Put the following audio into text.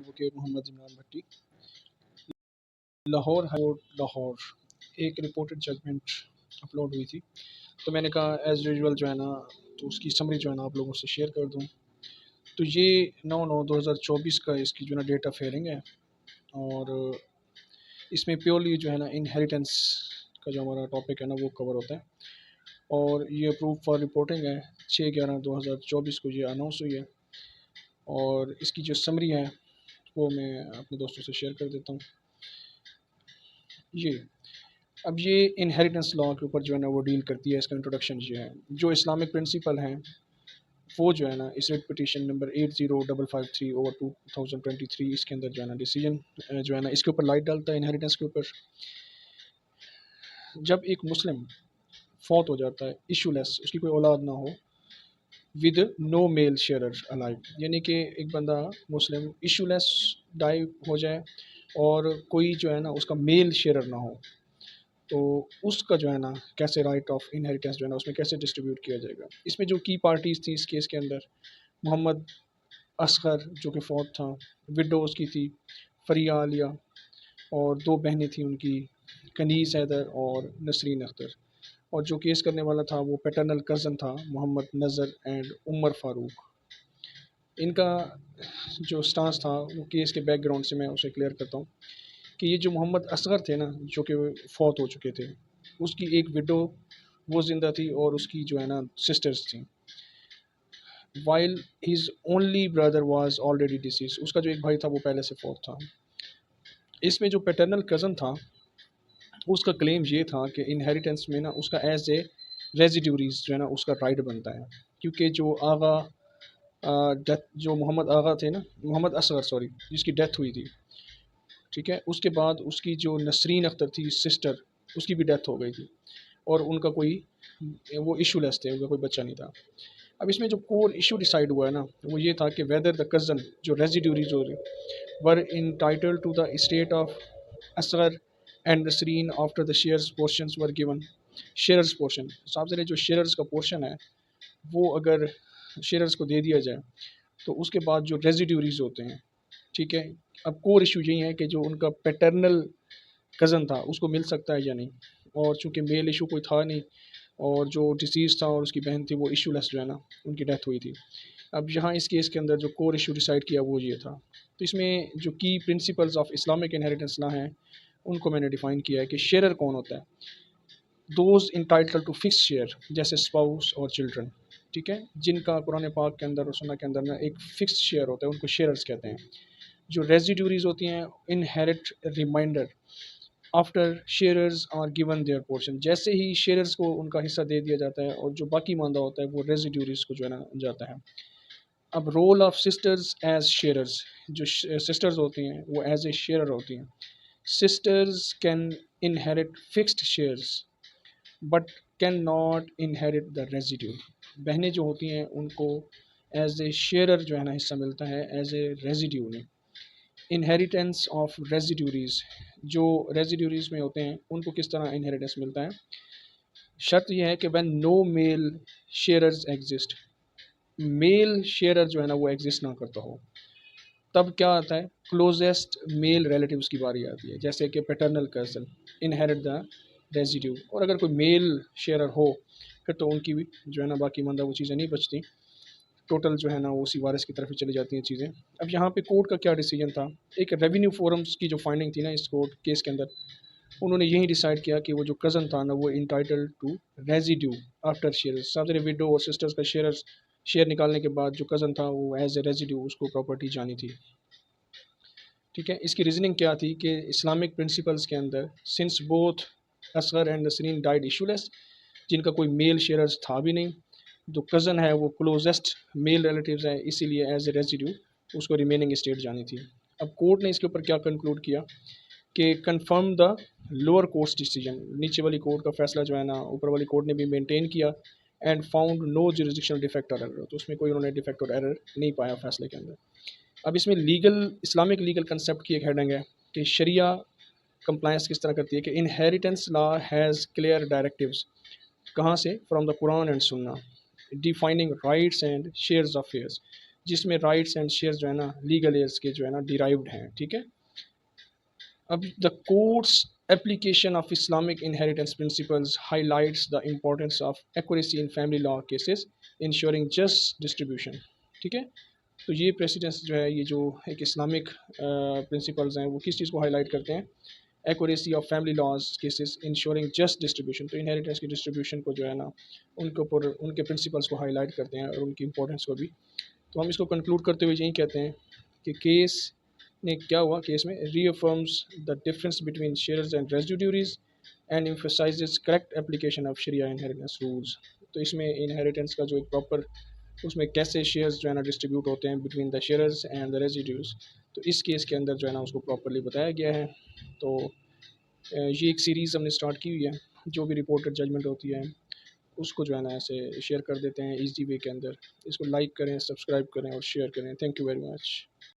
وہ کہ محمد عمران بھٹی Lahore high court Lahore ایک رپورٹڈ ججمنٹ اپلوڈ ہوئی تھی، تو میں نے کہا ایز یوزول جو ہے نا تو اس کی سمری جو ہے نا آپ لوگوں سے شیئر کر دوں۔ تو یہ 9/9/2024 کا اس کی جو ہے نا ڈیٹ آف ہیئرنگ ہے، اور اس میں پیورلی جو ہے نا انہیریٹنس کا جو ہمارا ٹاپک ہے نا وہ کور ہوتا ہے، اور یہ اپروو فار رپورٹنگ ہے 6/11/2024 کو یہ اناؤنس ہوئی ہے، اور اس کی جو سمری ہے وہ میں اپنے دوستوں سے شیئر کر دیتا ہوں۔ اب یہ انہیریٹنس لا کے اوپر جو ہے نا وہ ڈیل کرتی ہے، اس کا انٹروڈکشن یہ ہے، جو اسلامک پرنسپل ہیں وہ جو ہے نا اس ریٹ پٹیشن نمبر 80,553/2023 اس کے اندر جو ہے نا ڈیسیجن جو ہے نا اس کے اوپر لائٹ ڈالتا ہے انہیریٹنس کے اوپر۔ جب ایک مسلم فوت ہو جاتا ہے ایشو لیس، اس کی کوئی اولاد نہ ہو، ود نو میل شیئرر الائیو، یعنی کہ ایک بندہ مسلم ایشو لیس ڈائی ہو جائے اور کوئی جو ہے نا اس کا میل شیئرر نہ ہو، تو اس کا جو ہے نا کیسے رائٹ آف انہیریٹنس جو ہے نا اس میں کیسے ڈسٹریبیوٹ کیا جائے گا۔ اس میں جو کی پارٹیز تھیں اس کیس کے اندر، محمد اصغر جو کہ فوت تھا، وڈو اس کی تھی فریہ عالیہ، اور 2 بہنیں تھیں ان کی، کنیز حیدر اور نسرین اختر، اور جو کیس کرنے والا تھا وہ پیٹرنل کزن تھا محمد نظر اینڈ عمر فاروق۔ ان کا جو سٹانس تھا وہ کیس کے بیک گراؤنڈ سے میں اسے کلیئر کرتا ہوں کہ یہ جو محمد اصغر تھے نا جو کہ فوت ہو چکے تھے، اس کی ایک وڈو وہ زندہ تھی اور اس کی جو ہے نا سسٹرز تھیں، while his only brother was already deceased, اس کا جو ایک بھائی تھا وہ پہلے سے فوت تھا۔ اس میں جو پیٹرنل کزن تھا اس کا کلیم یہ تھا کہ انہیریٹنس میں نا اس کا ایز اے ریزیڈیوریز جو ہے نا اس کا رائٹ بنتا ہے، کیونکہ جو آغا جو محمد آغا تھے نا، محمد اصغر سوری، جس کی ڈیتھ ہوئی تھی، ٹھیک ہے، اس کے بعد اس کی جو نسرین اختر تھی سسٹر، اس کی بھی ڈیتھ ہو گئی تھی، اور ان کا کوئی وہ ایشو لیس تھے، ان کا کوئی بچہ نہیں تھا۔ اب اس میں جو کور ایشو ڈیسائیڈ ہوا ہے نا وہ یہ تھا کہ ویدر دا کزن جو ریزیڈیوریز ہو رہی were entitled to the estate of Asghar and Nasreen after the shares portions were given, shares portion, صاحب سے جو شیئرز کا پورشن ہے وہ اگر شیئرز کو دے دیا جائے تو اس کے بعد جو ریزیڈیوریز ہوتے ہیں، ٹھیک ہے، اب کور ایشو یہی ہے کہ جو ان کا پیٹرنل کزن تھا اس کو مل سکتا ہے یا نہیں، اور چونکہ میل ایشو کوئی تھا نہیں اور جو ڈیسیز تھا اور اس کی بہن تھی وہ ایشو لیس جو ہے نا ان کی ڈیتھ ہوئی تھی۔ اب یہاں اس کیس کے اندر جو کور ایشو ڈیسائیڈ کیا وہ یہ تھا، تو اس میں جو کی پرنسپلز آف اسلامک انہیریٹنس لا ہیں ان کو میں نے ڈیفائن کیا ہے کہ شیئرر کون ہوتا ہے، those entitled to fix share, جیسے اسپاؤس اور چلڈرن، ٹھیک ہے، جن کا قرآن پاک کے اندر اور سنہ کے اندر نا ایک فکس شیئر ہوتا ہے، ان کو شیئرز کہتے ہیں۔ جو ریزیڈیوریز ہوتی ہیں inherit remainder after shares are given their portion, جیسے ہی شیئرز کو ان کا حصہ دے دیا جاتا ہے اور جو باقی ماندہ ہوتا ہے وہ ریزیڈیوریز کو جو ہے نا جاتا ہے۔ اب role of sisters as shares, جو سسٹرز ہوتی ہیں وہ ایز اے شیئرر ہوتی ہیں۔ Sisters can inherit fixed shares but can not inherit the residue, بہنیں جو ہوتی ہیں ان کو ایز اے شیئرر جو ہے نا حصہ ملتا ہے، ایز اے ریزیڈیو نہیں۔ انہیریٹنس آف ریزیڈیوریز، جو ریزیڈیوریز میں ہوتے ہیں ان کو کس طرح انہیریٹنس ملتا ہے، شرط یہ ہے کہ وین نو میل شیئررز ایگزسٹ، میل شیئرر جو ہے نا وہ ایگزسٹ نہ کرتا ہو، تب کیا آتا ہے، کلوزسٹ میل ریلیٹیوز کی باری آتی ہے، جیسے کہ paternal cousin inherit the residue, اور اگر کوئی میل شیئرر ہو پھر تو ان کی بھی جو ہے نا باقی ماندہ وہ چیزیں نہیں بچتی، ٹوٹل جو ہے نا وہ اسی وارث کی طرف ہی چلی جاتی ہیں چیزیں۔ اب یہاں پہ کورٹ کا کیا ڈیسیجن تھا، ایک ریونیو فورمز کی جو فائنڈنگ تھی نا اس کورٹ کیس کے اندر، انہوں نے یہی ڈیسائیڈ کیا کہ وہ جو کزن تھا نا وہ entitled to residue after shares, سب سے وڈو اور سسٹرز کا شیئر نکالنے کے بعد جو کزن تھا وہ ایز اے ریزیڈیو اس کو پراپرٹی جانی تھی، ٹھیک ہے۔ اس کی ریزننگ کیا تھی کہ اسلامک پرنسپلز کے اندر since both Asghar and Nasreen died ایشو لیس، جن کا کوئی میل شیئرز تھا بھی نہیں، جو کزن ہے وہ کلوزسٹ میل ریلیٹیوز ہے، اسی لیے ایز اے ریزیڈیو اس کو ریمیننگ اسٹیٹ جانی تھی۔ اب کورٹ نے اس کے اوپر کیا کنکلوڈ کیا کہ confirm the lower courts decision, نیچے والی کورٹ کا فیصلہ جو ہے نا اوپر والی کورٹ نے بھی مینٹین کیا، اینڈ فاؤنڈ نو جوریسڈکشنل ڈیفیکٹ اور ایرر، تو اس میں کوئی انہوں نے ڈیفیکٹ اور ایرر نہیں پایا فیصلے کے اندر۔ اب اس میں لیگل اسلامک لیگل کنسیپٹ کی ایک ہیڈنگ ہے کہ شریعہ کمپلائنس کس طرح کرتی ہے کہ inheritance law has clear directives, کہاں سے، from the Quran and Sunnah, defining rights and shares of heirs, جس میں رائٹس اینڈ شیئر جو ہے نا لیگل ایئرس کے جو ہے نا ڈیرائیوڈ ہیں. ٹھیک ہے. اب the courts application of Islamic inheritance principles highlights the importance of accuracy in family law cases, ensuring just distribution. ٹھیک ہے. تو یہ پریسیڈنس جو ہے یہ جو ایک اسلامک پرنسپلز ہیں وہ کس چیز کو ہائی لائٹ کرتے ہیں؟ Accuracy of family laws cases ensuring just distribution. تو انہیریٹنس کی ڈسٹریبیوشن کو جو ہے نا ان کے اوپر ان کے پرنسپلس کو ہائی لائٹ کرتے ہیں اور ان کی امپورٹنس کو بھی. تو ہم اس کو کنکلوڈ کرتے ہوئے یہی کہتے ہیں کہ کیس نے کیا ہوا، کیس میں reaffirms the difference between shares and residuaries and emphasizes correct application of Sharia inheritance rules. تو اس میں انہیریٹنس کا جو ایک پراپر اس میں کیسے شیئرز جو ہے نا ڈسٹریبیوٹ ہوتے ہیں between the shares and the residues, تو اس کیس کے اندر جو ہے نا اس کو پراپرلی بتایا گیا ہے. تو یہ ایک سیریز ہم نے اسٹارٹ کی ہوئی ہے، جو بھی رپورٹڈ ججمنٹ ہوتی ہے اس کو جو ہے نا ایسے شیئر کر دیتے ہیں ایزی وے کے اندر. اس کو لائک کریں، سبسکرائب کریں اور شیئر کریں. Thank you very much.